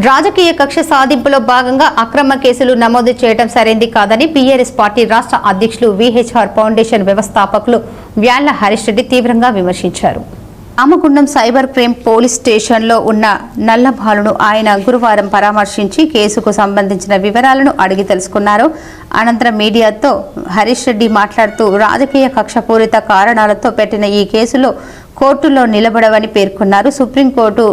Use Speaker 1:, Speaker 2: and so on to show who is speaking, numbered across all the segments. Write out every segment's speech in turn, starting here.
Speaker 1: రాజకీయ కక్ష సాధింపులో భాగంగా అక్రమ కేసులు నమోదు చేయడం సరైంది కాదని బీఆర్ఎస్ పార్టీ రాష్ట్ర అధ్యక్షులు వీహెచ్ఆర్ ఫౌండేషన్ వ్యవస్థాపకులు వ్యాళ్ల హరీష్ రెడ్డి తీవ్రంగా విమర్శించారు. రామగుండం సైబర్ క్రైమ్ పోలీస్ స్టేషన్లో ఉన్న నల్లబాలును ఆయన గురువారం పరామర్శించి కేసుకు సంబంధించిన వివరాలను అడిగి తెలుసుకున్నారు. అనంతరం మీడియాతో హరీష్ రెడ్డి మాట్లాడుతూ రాజకీయ కక్షపూరిత కారణాలతో పెట్టిన ఈ కేసులో కోర్టులో నిలబడవని పేర్కొన్నారు. సుప్రీంకోర్టు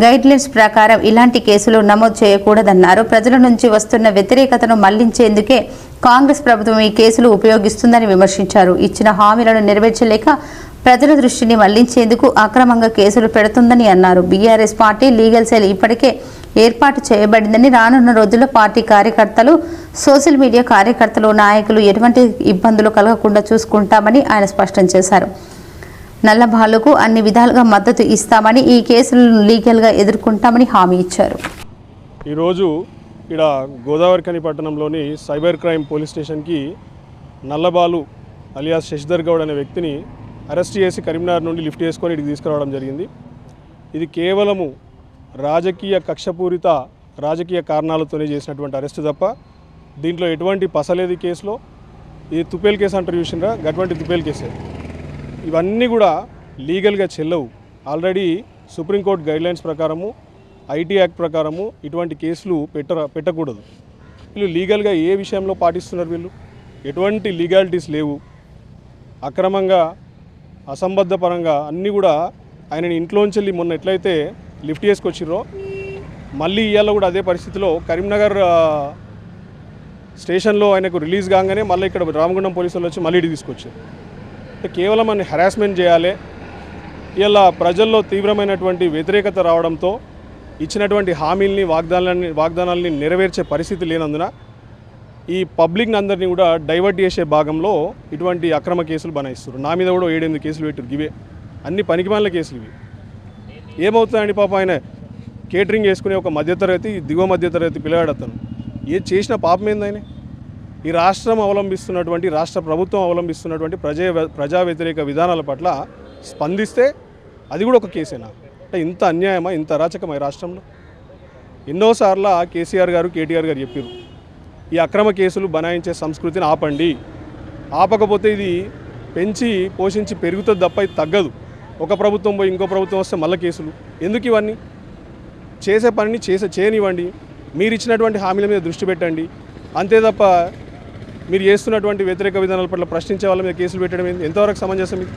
Speaker 1: గైడ్లైన్స్ ప్రకారం ఇలాంటి కేసులు నమోదు చేయకూడదన్నారు. ప్రజల నుంచి వస్తున్న వ్యతిరేకతను మళ్లించేందుకే కాంగ్రెస్ ప్రభుత్వం ఈ కేసులు ఉపయోగిస్తుందని విమర్శించారు. ఇచ్చిన హామీలను నెరవేర్చలేక ప్రజల దృష్టిని మళ్లించేందుకు అక్రమంగా కేసులు పెడుతుందని అన్నారు. బీఆర్ఎస్ పార్టీ లీగల్ సెల్ ఇప్పటికే ఏర్పాటు చేయబడిందని, రానున్న రోజుల్లో పార్టీ కార్యకర్తలు, సోషల్ మీడియా కార్యకర్తలు, నాయకులు ఎటువంటి ఇబ్బందులు కలగకుండా చూసుకుంటామని ఆయన స్పష్టం చేశారు. నల్లబాలుకు అన్ని విధాలుగా మద్దతు ఇస్తామని, ఈ కేసులను లీగల్గా ఎదుర్కొంటామని హామీ ఇచ్చారు.
Speaker 2: ఈరోజు ఇక్కడ గోదావరిఖని పట్టణంలోని సైబర్ క్రైమ్ పోలీస్ స్టేషన్కి నల్లబాలు అలియాస్ శశిధర్ గౌడ్ అనే వ్యక్తిని అరెస్ట్ చేసి కరీంనగర్ నుండి లిఫ్ట్ చేసుకొని ఇక్కడికి తీసుకురావడం జరిగింది. ఇది కేవలము రాజకీయ కక్షపూరిత రాజకీయ కారణాలతోనే చేసినటువంటి అరెస్ట్ తప్ప దీంట్లో ఎటువంటి పసలేదు. కేసులో ఇది తుపేల్ కేసు అంటారు చూసినరా, అటువంటి తుపేల్ కేసే. ఇవన్నీ కూడా లీగల్గా చెల్లవు. ఆల్రెడీ సుప్రీంకోర్టు గైడ్లైన్స్ ప్రకారము, ఐటీ యాక్ట్ ప్రకారము ఇటువంటి కేసులు పెట్టకూడదు. వీళ్ళు లీగల్గా ఏ విషయంలో పాటిస్తున్నారు? వీళ్ళు ఎటువంటి లీగాలిటీస్ లేవు. అక్రమంగా, అసంబద్ధపరంగా అన్నీ కూడా ఆయనని ఇంట్లోంచి వెళ్ళి మొన్న ఎట్లయితే లిఫ్ట్ చేసుకొచ్చిర్రో మళ్ళీ ఇవాళ కూడా అదే పరిస్థితిలో కరీంనగర్ స్టేషన్లో ఆయనకు రిలీజ్ కాగానే మళ్ళీ ఇక్కడ రామగుండం పోలీసులు వచ్చి మళ్ళీ ఇటు తీసుకొచ్చారు. కేవలం అని హెరాస్మెంట్ చేయాలి. ఇలా ప్రజల్లో తీవ్రమైనటువంటి వ్యతిరేకత రావడంతో ఇచ్చినటువంటి హామీల్ని, వాగ్దానాలని నెరవేర్చే పరిస్థితి లేనందున ఈ పబ్లిక్ని అందరినీ కూడా డైవర్ట్ చేసే భాగంలో ఇటువంటి అక్రమ కేసులు బనాయిస్తారు. నా మీద కూడా 7-8 కేసులు పెట్టారు. ఇవే అన్ని పనికిమాలిన కేసులు. ఇవి ఏమవుతాయండి? పాపం ఆయన కేటరింగ్ చేసుకునే ఒక మధ్యతరగతి, దిగువ మధ్యతరగతి పిల్లగాడు అతను. ఏది చేసిన పాపం ఏందాయన? ఈ రాష్ట్రం అవలంబిస్తున్నటువంటి, రాష్ట్ర ప్రభుత్వం అవలంబిస్తున్నటువంటి ప్రజా వ్యతిరేక విధానాల పట్ల స్పందిస్తే అది కూడా ఒక కేసేనా? అంటే ఇంత అన్యాయమా, ఇంత అరాచకమా ఈ రాష్ట్రంలో? ఎన్నోసార్లు కేసీఆర్ గారు, కేటీఆర్ గారు చెప్పారు, ఈ అక్రమ కేసులు బనాయించే సంస్కృతిని ఆపండి. ఆపకపోతే ఇది పెంచి పోషించి పెరుగుతుంది తప్ప ఇది తగ్గదు. ఒక ప్రభుత్వం పోయి ఇంకో ప్రభుత్వం వస్తే మళ్ళీ కేసులు ఎందుకు? ఇవన్నీ చేసే పనిని చేయనివ్వండి. మీరు ఇచ్చినటువంటి హామీల మీద దృష్టి పెట్టండి. అంతే తప్ప మీరు చేస్తున్నటువంటి వ్యతిరేక విధానాల పట్ల ప్రశ్నించే వాళ్ళ మీద కేసులు పెట్టడం ఎంతవరకు సమంజసం? ఇది